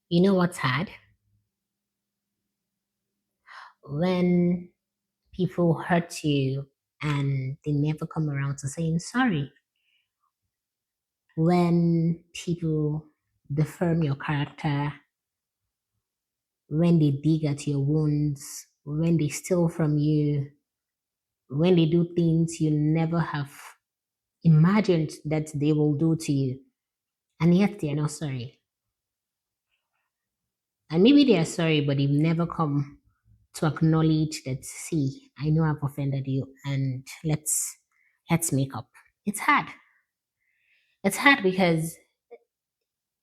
You know what's hard? When people hurt you and they never come around to saying sorry. When people deform your character, when they dig at your wounds, when they steal from you, when they do things you never have imagined that they will do to you, and yet they are not sorry. And maybe they are sorry, but they've never come to acknowledge that, see, I know I've offended you and let's make up. It's hard. It's hard because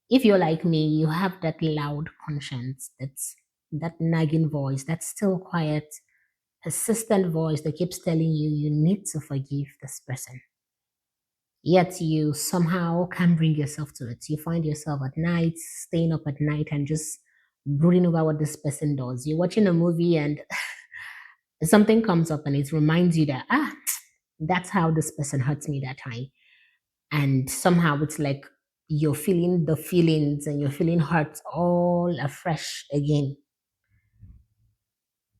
if you're like me, you have that loud conscience, that nagging voice, that still quiet, persistent voice that keeps telling you you need to forgive this person. Yet you somehow can't bring yourself to it. You find yourself at night, staying up at night and just brooding over what this person does. You're watching a movie and something comes up and it reminds you that, that's how this person hurts me that time. And somehow it's like you're feeling the feelings and you're feeling hurt all afresh again.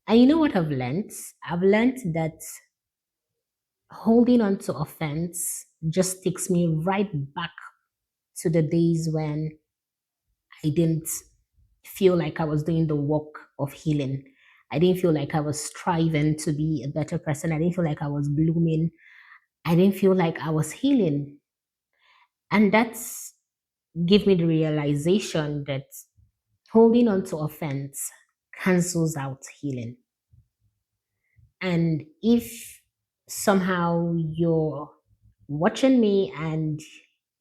And you know what I've learned? I've learned that holding on to offense just takes me right back to the days when I didn't feel like I was doing the work of healing. I didn't feel like I was striving to be a better person. I didn't feel like I was blooming. I didn't feel like I was healing. And that's give me the realization that holding on to offense cancels out healing. And if somehow you're watching me and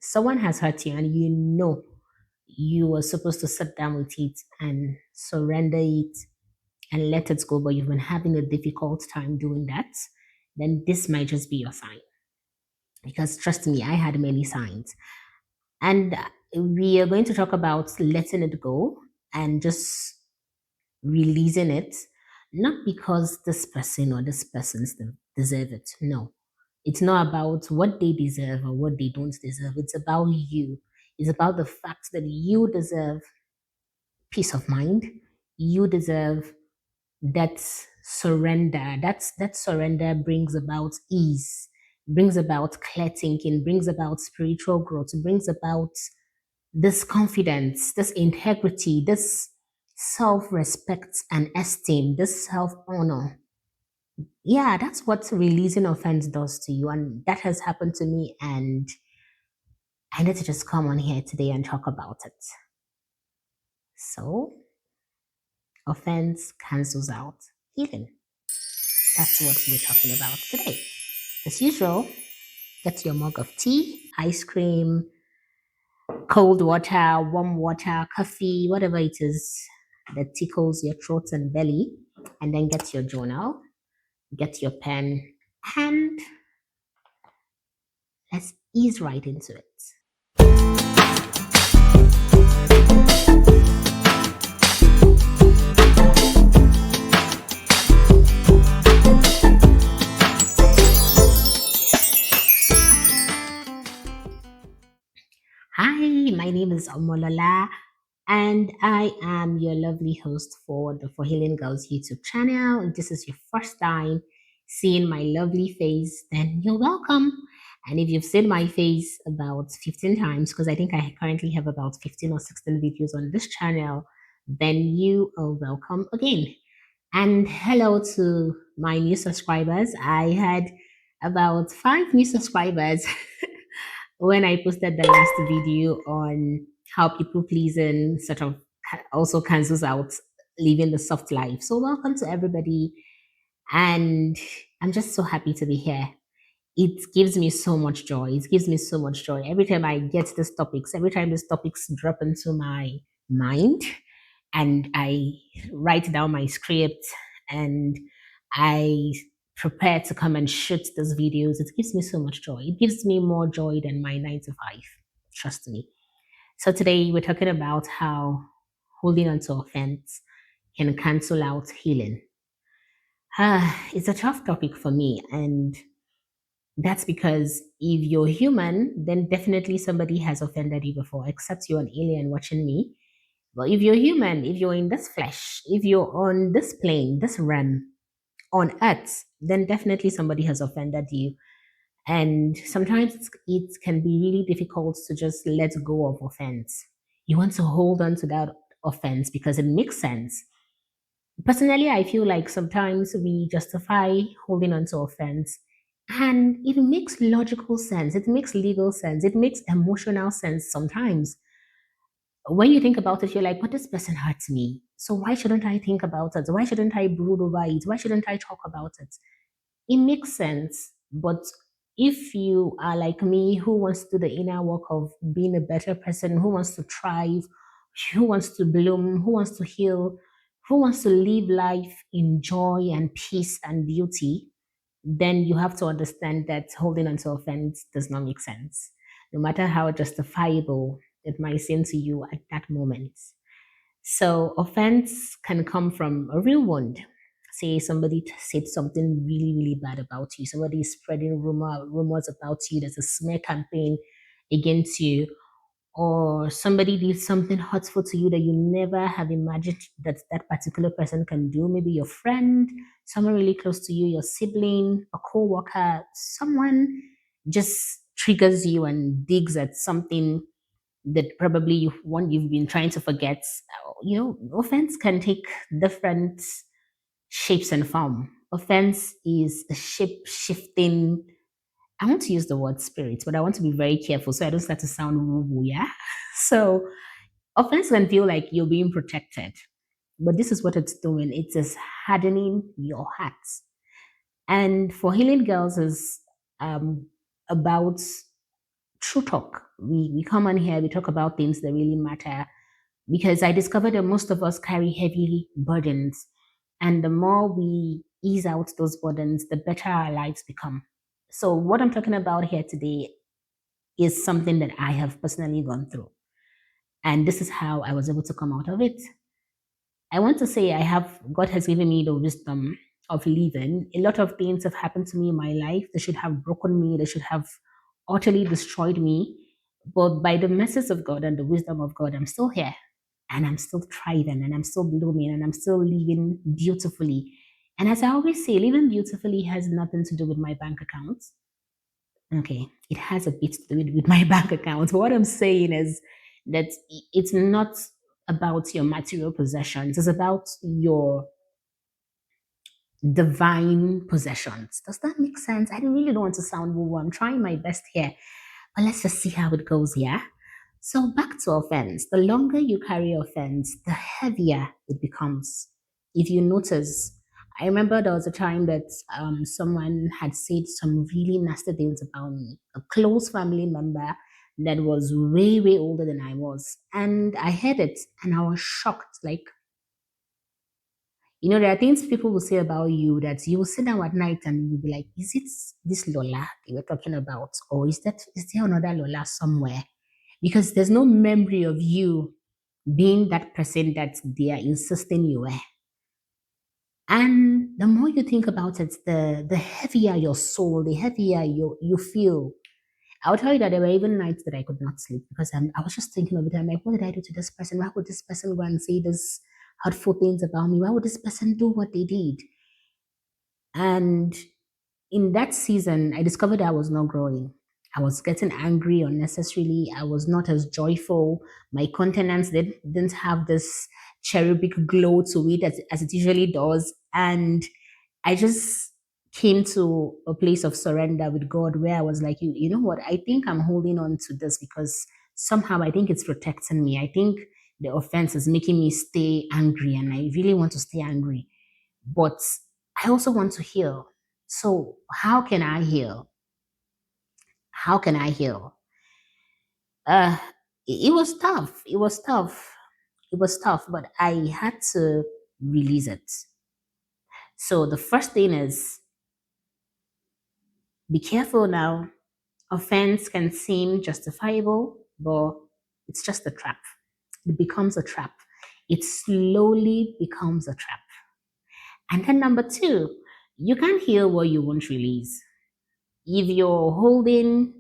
someone has hurt you and you know you were supposed to sit down with it and surrender it and let it go, but you've been having a difficult time doing that, then this might just be your sign. Because trust me, I had many signs. And we are going to talk about letting it go and just releasing it, not because this person or this person's deserve it. No, it's not about what they deserve or what they don't deserve. It's about you. It's about the fact that you deserve peace of mind. You deserve that surrender. That surrender brings about ease, brings about clear thinking, brings about spiritual growth, brings about this confidence, this integrity, this self respect and esteem, this self honor. Yeah, that's what releasing offense does to you. And that has happened to me. And I need to just come on here today and talk about it. So, offense cancels out healing. That's what we're talking about today. As usual, get your mug of tea, ice cream, cold water, warm water, coffee, whatever it is that tickles your throat and belly, and then get your journal, get your pen, and let's ease right into it. Hi, my name is Omolola, and I am your lovely host for the For Healing Girls YouTube channel. If this is your first time seeing my lovely face, then you're welcome. And if you've seen my face about 15 times, because I think I currently have about 15 or 16 videos on this channel, then you are welcome again. And hello to my new subscribers. I had about 5 new subscribers when I posted the last video on how people pleasing sort of also cancels out living the soft life. So, welcome to everybody. And I'm just so happy to be here. It gives me so much joy. It gives me so much joy. Every time I get these topics, every time these topics drop into my mind, and I write down my script and I prepare to come and shoot those videos, it gives me so much joy. It gives me more joy than my 9 to 5. Trust me. So today we're talking about how holding on to offense can cancel out healing. It's a tough topic for me, and that's because if you're human, then definitely somebody has offended you before, except you're an alien watching me. But if you're human, if you're in this flesh, if you're on this plane, this realm on earth, then definitely somebody has offended you. And sometimes it can be really difficult to just let go of offense. You want to hold on to that offense because it makes sense. Personally, I feel like sometimes we justify holding on to offense, and it makes logical sense, it makes legal sense, it makes emotional sense sometimes. When you think about it, you're like, but this person hurts me. So why shouldn't I think about it? Why shouldn't I brood over it? Why shouldn't I talk about it? It makes sense. But if you are like me, who wants to do the inner work of being a better person, who wants to thrive, who wants to bloom, who wants to heal, who wants to live life in joy and peace and beauty, then you have to understand that holding on to offense does not make sense, no matter how justifiable it might seem to you at that moment. So offense can come from a real wound. Say somebody said something really, really bad about you. Somebody is spreading rumors about you. There's a smear campaign against you, or somebody did something hurtful to you that you never have imagined that that particular person can do. Maybe your friend, someone really close to you, your sibling, a co-worker, someone just triggers you and digs at something that probably you've been trying to forget. You know, offense can take different shapes and form. Offense is a shape shifting. I want to use the word spirit, but I want to be very careful so I don't start to sound woo woo. Yeah. So offense can feel like you're being protected, but this is what it's doing. It is hardening your heart. And for healing girls is about true talk. We come on here, we talk about things that really matter, because I discovered that most of us carry heavy burdens. And the more we ease out those burdens, the better our lives become. So, what I'm talking about here today is something that I have personally gone through. And this is how I was able to come out of it. I want to say God has given me the wisdom of living. A lot of things have happened to me in my life. They should have broken me, they should have utterly destroyed me. But by the mercies of God and the wisdom of God, I'm still here and I'm still thriving and I'm still blooming and I'm still living beautifully. And as I always say, living beautifully has nothing to do with my bank account. Okay, it has a bit to do with my bank account. But what I'm saying is that it's not about your material possessions, it's about your divine possessions. Does that make sense? I really don't want to sound woo. I'm trying my best here, but let's just see how it goes, yeah? So back to offense. The longer you carry offense, the heavier it becomes. If you notice, I remember there was a time that someone had said some really nasty things about me, a close family member that was way, way older than I was. And I heard it and I was shocked. Like, you know, there are things people will say about you that you will sit down at night and you'll be like, is it this Lola they were talking about? Or is there another Lola somewhere? Because there's no memory of you being that person that they are insisting you were. And the more you think about it, the heavier your soul, the heavier you feel. I'll tell you that there were even nights that I could not sleep because I was just thinking of it. I'm like, what did I do to this person? Why would this person go and say this hurtful things about me? Why would this person do what they did? And in that season, I discovered I was not growing. I was getting angry unnecessarily. I was not as joyful. My countenance didn't have this cherubic glow to it as it usually does. And I just came to a place of surrender with God where I was like, you know what? I think I'm holding on to this because somehow I think it's protecting me. I think the offense is making me stay angry and I really want to stay angry. But I also want to heal. So, how can I heal? How can I heal? Uh, it was tough. It was tough. It was tough, but I had to release it. So, the first thing is be careful now. Offense can seem justifiable, but it's just a trap. It becomes a trap. It slowly becomes a trap. And then, number two, you can't heal what you won't release. If you're holding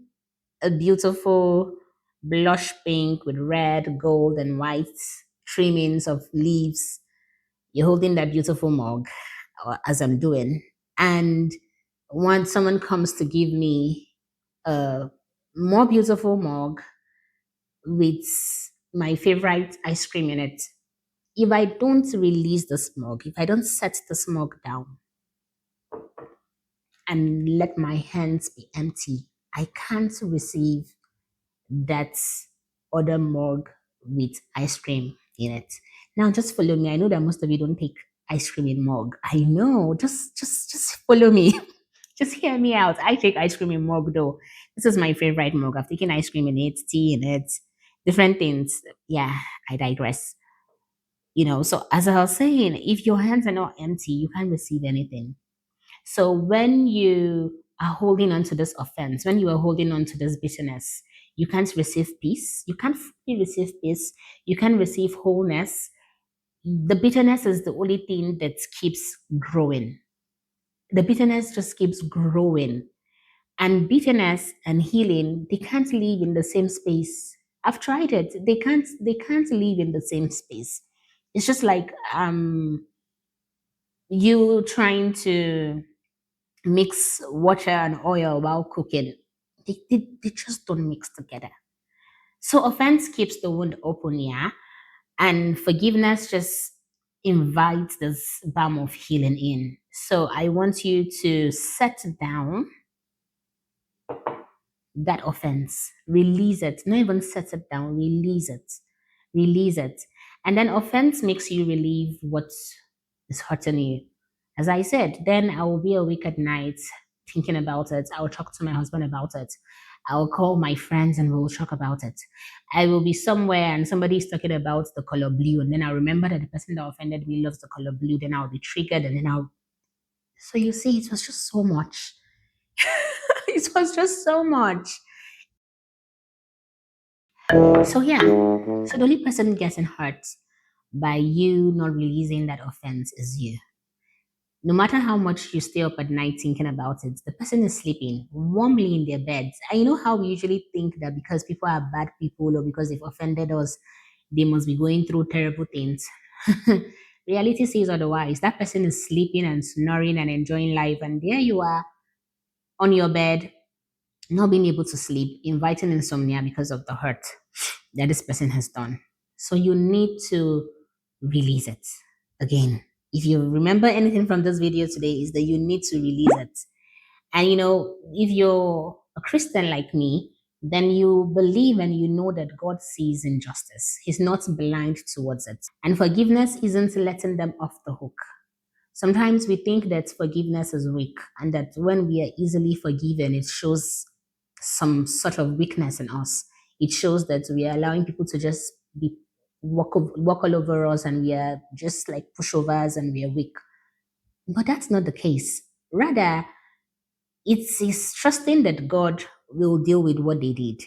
a beautiful blush pink with red, gold, and white. trimmings of leaves. You're holding that beautiful mug, as I'm doing. And once someone comes to give me a more beautiful mug with my favorite ice cream in it, if I don't release the smog, if I don't set the smog down and let my hands be empty, I can't receive that other mug with ice cream in it. Now just follow me. I know that most of you don't take ice cream in mug. I know. Just follow me. Just hear me out. I take ice cream in mug though. This is my favorite mug. I've taken ice cream in it, tea in it, different things. Yeah, I digress. So as I was saying, if your hands are not empty, you can't receive anything. So when you are holding on to this offense, when you are holding on to this bitterness, you can't receive peace. You can't fully receive peace. You can't receive wholeness. The bitterness is the only thing that keeps growing. The bitterness just keeps growing. And bitterness and healing, they can't live in the same space. I've tried it. They can't live in the same space. It's just like you trying to mix water and oil while cooking. They just don't mix together. So offense keeps the wound open, yeah, and forgiveness just invites this balm of healing in. So I want you to set down that offense, release it, not even set it down, release it. And then offense makes you relieve what is hurting you. As I said, then I will be awake at night thinking about it. I will talk to my husband about it. I will call my friends and we'll talk about it. I will be somewhere and somebody's talking about the color blue, and then I remember that the person that offended me loves the color blue. Then I'll be triggered, and then I'll. So you see, it was just so much. It was just so much. So yeah, so the only person getting hurt by you not releasing that offense is you. No matter how much you stay up at night thinking about it, the person is sleeping warmly in their beds. And you know how we usually think that because people are bad people or because they've offended us, they must be going through terrible things. Reality says otherwise. That person is sleeping and snoring and enjoying life, and there you are on your bed, not being able to sleep, inviting insomnia because of the hurt that this person has done. So you need to release it. Again, if you remember anything from this video today, is that you need to release it. And if you're a Christian like me, then you believe and you know that God sees injustice. He's not blind towards it. And forgiveness isn't letting them off the hook. Sometimes we think that forgiveness is weak and that when we are easily forgiven, it shows some sort of weakness in us. It shows that we are allowing people to just be walk all over us and we are just like pushovers and we are weak. But that's not the case. Rather, it's trusting that God will deal with what they did.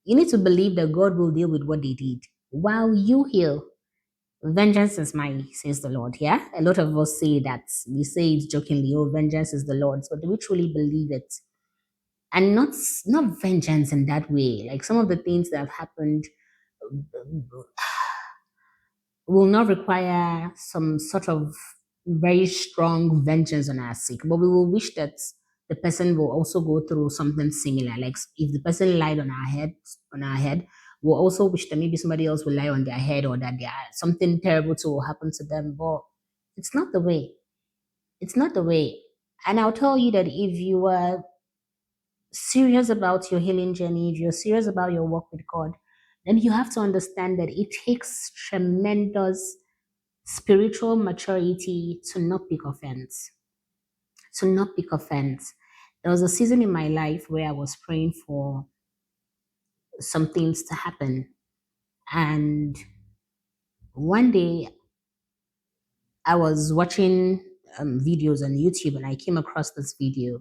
You need to believe that God will deal with what they did while you heal. Vengeance is mine, says the Lord. Yeah, a lot of us say that. We say it jokingly, "Oh, vengeance is the Lord's," but do we truly believe it? And not vengeance in that way. Like some of the things that have happened will not require some sort of very strong vengeance on our sake, but we will wish that the person will also go through something similar. Like if the person lied on our head, we'll also wish that maybe somebody else will lie on their head or that something terrible to will happen to them. But it's not the way. It's not the way. And I'll tell you that if you are serious about your healing journey, if you're serious about your work with God, then you have to understand that it takes tremendous spiritual maturity to not pick offense. To not pick offense. There was a season in my life where I was praying for some things to happen. And one day I was watching videos on YouTube and I came across this video.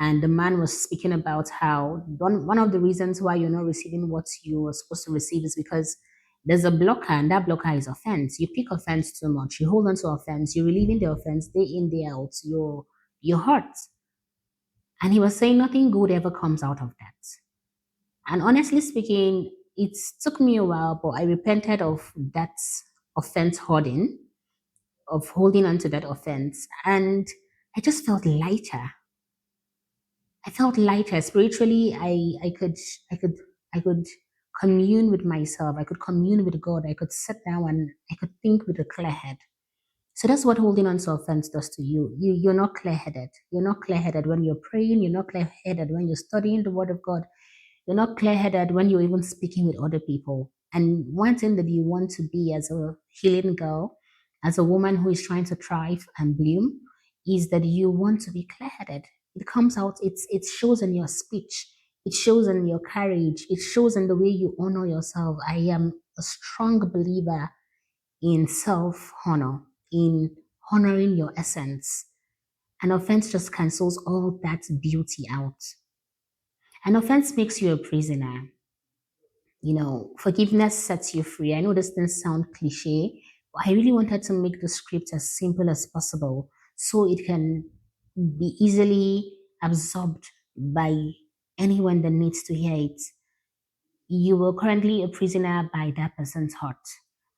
And the man was speaking about how one of the reasons why you're not receiving what you are supposed to receive is because there's a blocker, and that blocker is offense. You pick offense too much. You hold on to offense. You're relieving the offense day in, day out. You're hurt. And he was saying nothing good ever comes out of that. And honestly speaking, it took me a while, but I repented of that offense hoarding, of holding on to that offense, and I just felt lighter. I felt lighter spiritually. I could commune with myself. I could commune with God. I could sit down and I could think with a clear head. So that's what holding on to offense does to you. You're not clear headed. You're not clear headed when you're praying. You're not clear headed when you're studying the Word of God. You're not clear headed when you're even speaking with other people. And one thing that you want to be as a healing girl, as a woman who is trying to thrive and bloom, is that you want to be clear headed. It comes out, it shows in your speech, it shows in your courage, it shows in the way you honor yourself. I am a strong believer in self honor, in honoring your essence. An offense just cancels all that beauty out. An offense makes you a prisoner. Forgiveness sets you free. I know this things sound cliche, but I really wanted to make the script as simple as possible so it can be easily absorbed by anyone that needs to hear it. You were currently a prisoner by that person's heart.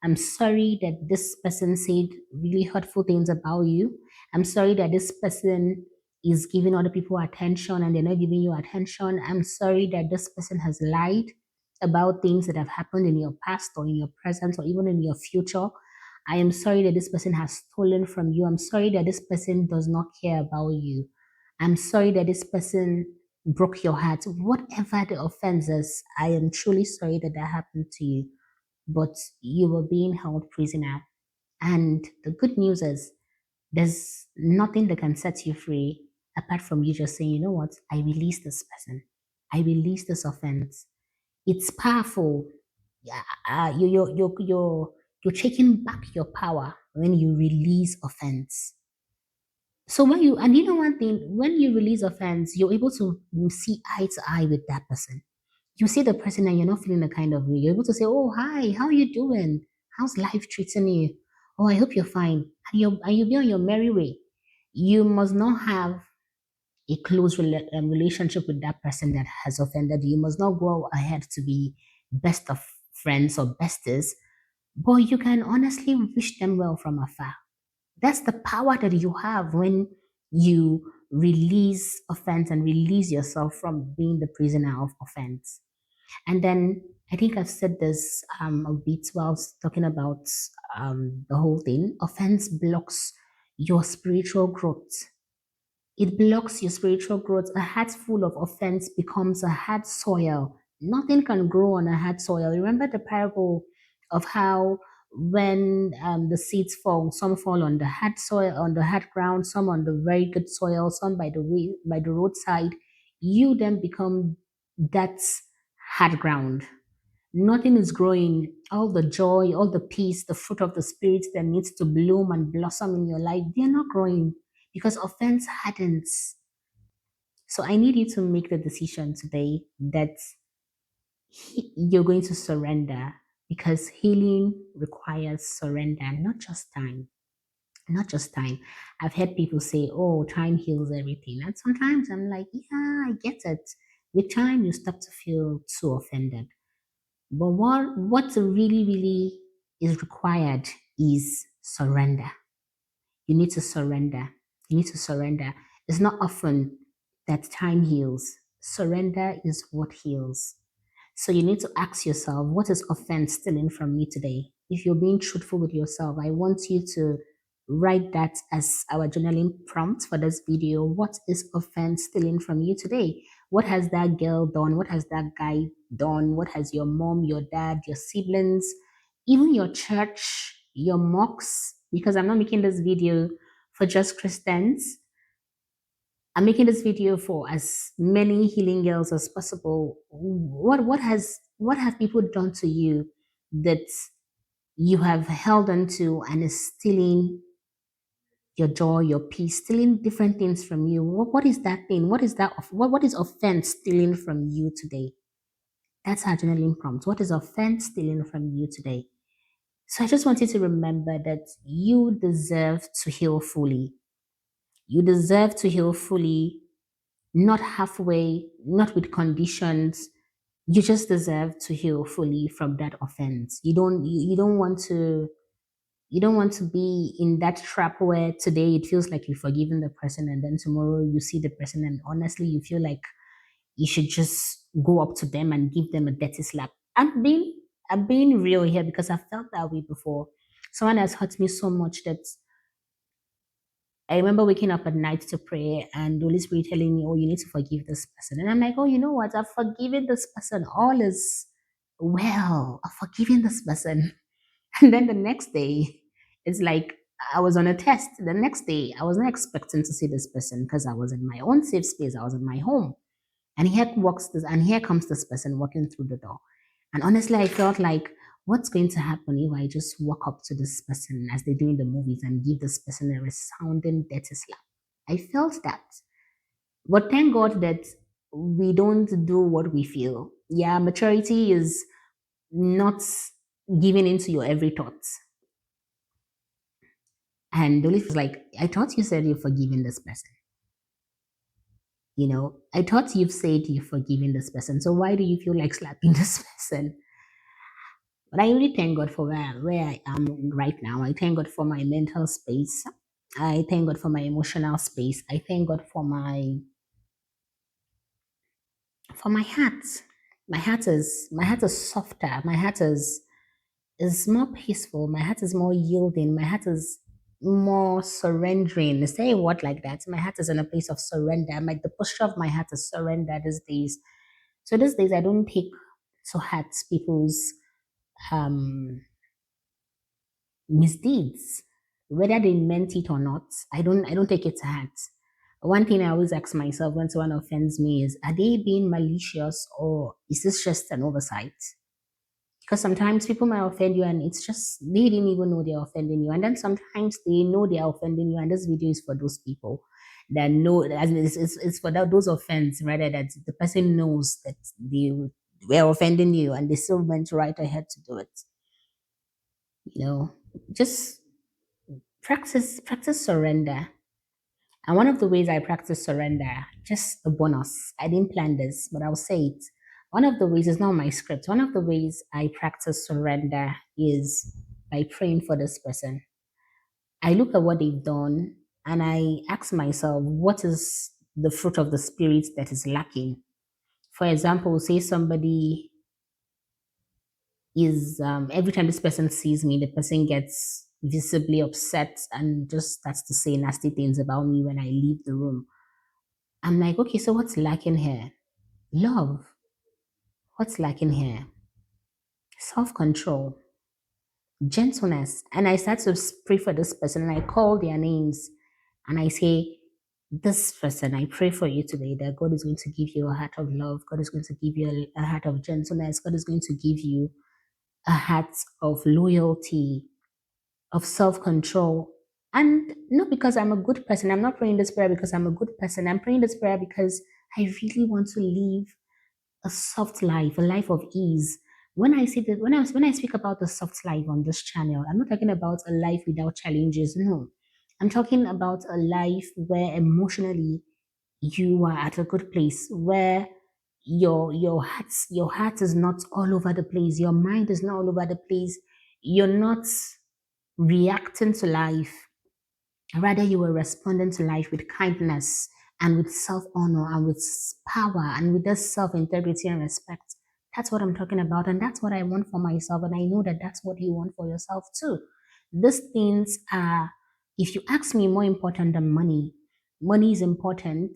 I'm sorry that this person said really hurtful things about you. I'm sorry that this person is giving other people attention and they're not giving you attention. I'm sorry that this person has lied about things that have happened in your past or in your present or even in your future. I am sorry that this person has stolen from you. I'm sorry that this person does not care about you. I'm sorry that this person broke your heart. Whatever the offense is, I am truly sorry that that happened to you. But you were being held prisoner. And the good news is there's nothing that can set you free apart from you just saying, you know what, I release this person. I release this offense. It's powerful. Yeah, you're taking back your power when you release offense. So and you know one thing, when you release offense, you're able to see eye to eye with that person. You see the person and you're not feeling the kind of way. You're able to say, "Oh, hi, how are you doing? How's life treating you? Oh, I hope you're fine." And you'll be on your merry way. You must not have a close relationship with that person that has offended you. You must not go ahead to be best of friends or besties, but you can honestly wish them well from afar. That's the power that you have when you release offense and release yourself from being the prisoner of offense. And then I think I've said this a bit while I was talking about the whole thing. Offense blocks your spiritual growth. It blocks your spiritual growth. A heart full of offense becomes a hard soil. Nothing can grow on a hard soil. Remember the parable of how when the seeds fall, some fall on the hard soil, on the hard ground, some on the very good soil, some by the way, by the roadside. You then become that hard ground. Nothing is growing. All the joy, all the peace, the fruit of the spirit that needs to bloom and blossom in your life, they're not growing because offense hardens. So I need you to make the decision today that you're going to surrender because healing requires surrender, not just time. Not just time. I've heard people say, oh, time heals everything. And sometimes I'm like, yeah, I get it. With time, you start to feel too offended. But what really, really is required is surrender. You need to surrender. You need to surrender. It's not often that time heals. Surrender is what heals. So you need to ask yourself, what is offense stealing from me today? If you're being truthful with yourself, I want you to write that as our journaling prompt for this video. What is offense stealing from you today? What has that girl done? What has that guy done? What has your mom, your dad, your siblings, even your church, your mocks? Because I'm not making this video for just Christians. I'm making this video for as many healing girls as possible. What have people done to you that you have held on to and is stealing your joy, your peace, stealing different things from you? What is that thing? What is that? What is offense stealing from you today? That's our journaling prompt. What is offense stealing from you today? So I just want you to remember that you deserve to heal fully. You deserve to heal fully, not halfway, not with conditions. you just deserve to heal fully from that offense. You don't want to, you don't want to be in that trap where today it feels like you've forgiven the person and then tomorrow you see the person and honestly you feel like you should just go up to them and give them a dirty slap. I'm being real here because I've felt that way before. Someone has hurt me so much that I remember waking up at night to pray and the Holy Spirit telling me, "Oh, you need to forgive this person." And I'm like, "Oh, you know what? I've forgiven this person. All is well. I've forgiven this person." And then the next day, it's like I was on a test. The next day, I was not expecting to see this person because I was in my own safe space. I was in my home. And here comes this person walking through the door. And honestly, I felt like, what's going to happen if I just walk up to this person as they do in the movies and give this person a resounding dirty slap? I felt that. But thank God that we don't do what we feel. Yeah, maturity is not giving into your every thought. And the Holy Spirit was like, I thought you said you're forgiving this person. You know, I thought you've said you're forgiving this person. So why do you feel like slapping this person? But I really thank God for where I am right now. I thank God for my mental space. I thank God for my emotional space. I thank God for my heart. My heart is softer. My heart is more peaceful. My heart is more yielding. My heart is more surrendering. Say a word like that. My heart is in a place of surrender. The posture of my heart is surrender these days. So these days I don't take to heart people's um misdeeds, whether they meant it or not. I don't take it to heart. One thing I always ask myself when someone offends me is, are they being malicious or is this just an oversight? Because sometimes people might offend you and it's just they didn't even know they're offending you. And then sometimes they know they're offending you, and this video is for those people that know, as in it's for those offense, rather that the person knows that they were offending you and they still went right ahead to do it. You know, just practice surrender. And one of the ways I practice surrender, just a bonus. I didn't plan this, but I'll say it. One of the ways is not my script. One of the ways I practice surrender is by praying for this person. I look at what they've done and I ask myself, what is the fruit of the spirit that is lacking? For example, say somebody is every time this person sees me, the person gets visibly upset and just starts to say nasty things about me when I leave the room. I'm like, okay, so what's lacking here? Love. What's lacking here? Self control, gentleness. And I start to pray for this person and I call their names and I say, this person, I pray for you today that God is going to give you a heart of love. God is going to give you a heart of gentleness. God is going to give you a heart of loyalty, of self control. And not because I'm a good person. I'm not praying this prayer because I'm a good person. I'm praying this prayer because I really want to live a soft life, a life of ease. When I say that, when I speak about the soft life on this channel, I'm not talking about a life without challenges. No, I'm talking about a life where emotionally you are at a good place, where your heart is not all over the place, your mind is not all over the place. You're not reacting to life. Rather, you were responding to life with kindness and with self honor and with power and with this self integrity and respect. That's what I'm talking about. And that's what I want for myself. And I know that that's what you want for yourself too. These things are, if you ask me, more important than money. Money is important,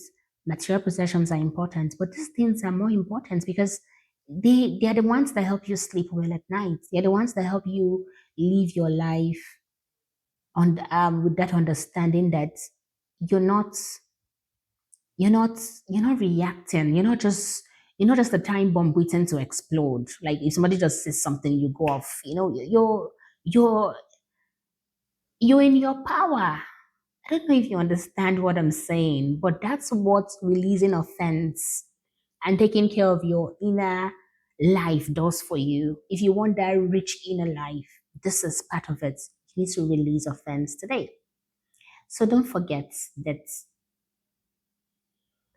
material possessions are important, but these things are more important because they are the ones that help you sleep well at night. They're the ones that help you live your life on with that understanding that you're not you're not you're not reacting, you're not just a time bomb waiting to explode. Like if somebody just says something, you go off. You're you're in your power. I don't know if you understand what I'm saying, but that's what releasing offense and taking care of your inner life does for you. If you want that rich inner life, this is part of it. You need to release offense today. So don't forget that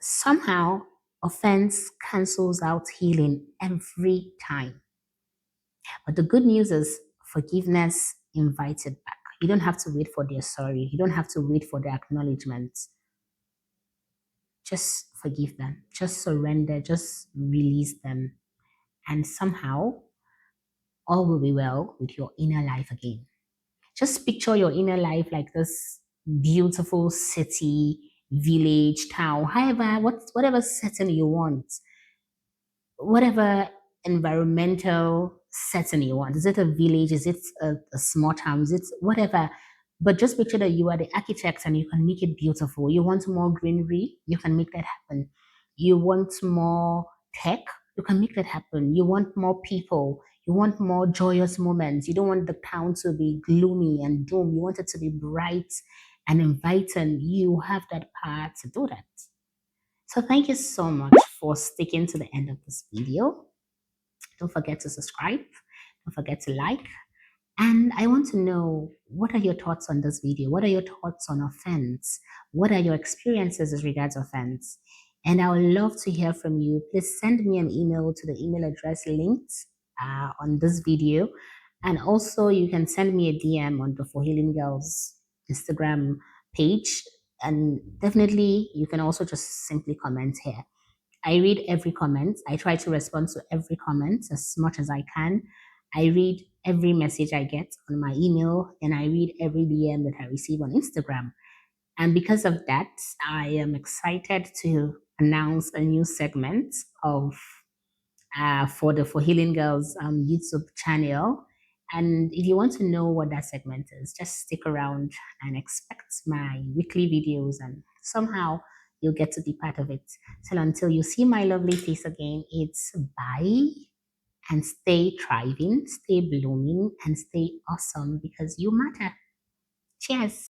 somehow Offense cancels out healing every time. But the good news is forgiveness invites it back. You don't have to wait for their sorry. You don't have to wait for their acknowledgement. Just forgive them. Just surrender. Just release them. And somehow all will be well with your inner life again. Just picture your inner life like this beautiful city, village, town, however, whatever setting you want, whatever environmental setting you want. Is it a village? Is it a small town? Is it whatever? But just picture that you are the architect and you can make it beautiful. You want more greenery, you can make that happen. You want more tech, you can make that happen. You want more people, you want more joyous moments. You don't want the town to be gloomy and doom. You want it to be bright and inviting. You have that power to do that. So thank you so much for sticking to the end of this video. Don't forget to subscribe. Don't forget to like. And I want to know, what are your thoughts on this video? What are your thoughts on offense? What are your experiences as regards offense? And I would love to hear from you. Please send me an email to the email address linked on this video. And also, you can send me a DM on the For Healing Girls Instagram page. And definitely, you can also just simply comment here. I read every comment. I try to respond to every comment as much as I can. I read every message I get on my email, and I read every DM that I receive on Instagram. And because of that, I am excited to announce a new segment of for the For Healing Girls YouTube channel. And if you want to know what that segment is, just stick around and expect my weekly videos, and somehow you'll get to be part of it. So until you see my lovely face again, it's bye, and stay thriving, stay blooming, and stay awesome because you matter. Cheers.